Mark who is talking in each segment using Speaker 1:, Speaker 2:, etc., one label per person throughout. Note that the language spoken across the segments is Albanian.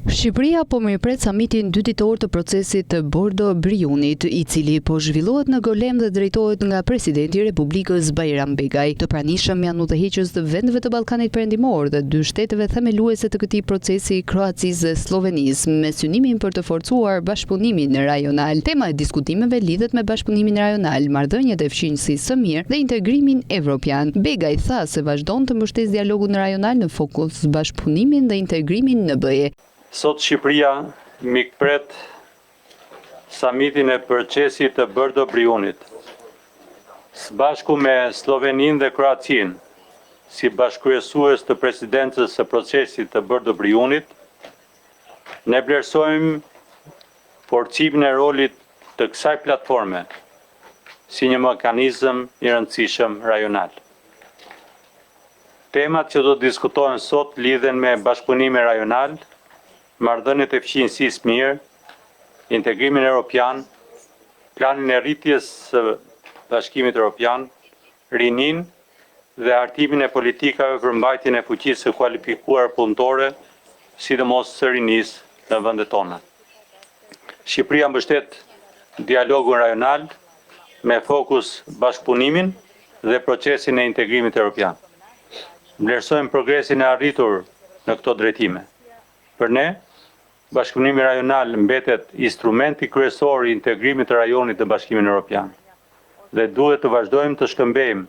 Speaker 1: Shqipëria po mirëpret samitin dyditor të procesit të Bordo Briunit, I cili po zhvillohet në Golem dhe drejtohet nga presidenti i Republikës Bajram Begaj. Të pranishëm janë udhëheqës të vendeve të Ballkanit Perëndimor dhe dy shteteve themeluese të këtij procesi, Kroacisë dhe Slovenisë, me synimin për të forcuar bashkëpunimin rajonal. Tema e diskutimeve lidhet me bashkëpunimin rajonal, marrëdhëniet e fqinjësisë së mirë dhe integrimin evropian. Begaj tha se vazhdon të mbështesë dialogun rajonal në fokus bashkëpunimin dhe integrimin në BE.
Speaker 2: Sot Shqipëria mikpret samitin e procesit të Bordo Briunit. Së bashku me Sloveninë dhe Kroacinë, si bashkëkryesues të presidencës së procesit të Bordo Briunit, ne vlerësojmë forcimin e rolit të kësaj platforme si një mekanizëm I rëndësishëm rajonal. Temat që do të diskutohen sot lidhen me bashkëpunimin rajonal, marrëdhëniet e fqinjësisë mirë, integrimin evropian, planin e rritjes së Bashkimit Evropian, rinin dhe hartimin e politikave për mbajtjen e fuqisë së kualifikuar punëtore, sidomos së rinisë në vendet tona. Shqipëria mbështet dialogun rajonal me fokus bashkëpunimin dhe procesin e integrimit evropian. Vlerësojmë progresin e arritur në këto drejtime. Për ne, bashkëpunimi rajonal mbetet instrumenti kryesor I integrimit të rajonit në Bashkimin Evropian dhe duhet të vazhdojmë të shkëmbejmë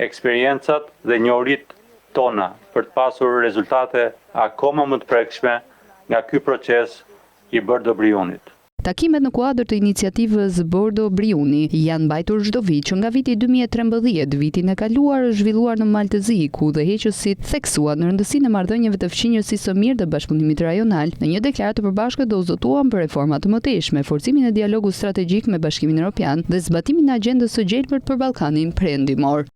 Speaker 2: eksperiencat dhe njohuritë tona për të pasur rezultate akoma më të prekshme nga ky proces I Bordo Briunit.
Speaker 1: Takimet në kuadër të iniciativës Bordo Briuni janë mbajtur çdo vit që nga viti 2013, vitin e kaluar është zhvilluar në Maltëzi, ku udhëheqësit theksuan në rëndësinë e marrëdhënieve të fqinjësisë së mirë dhe bashkëpunimit rajonal. Në një deklaratë të përbashkët do zotuan për reforma të mëtejshme, forcimin e dialogut strategjik me Bashkimin Evropian dhe zbatimin e agjendës së gjelbërt për Ballkanin Perëndimor.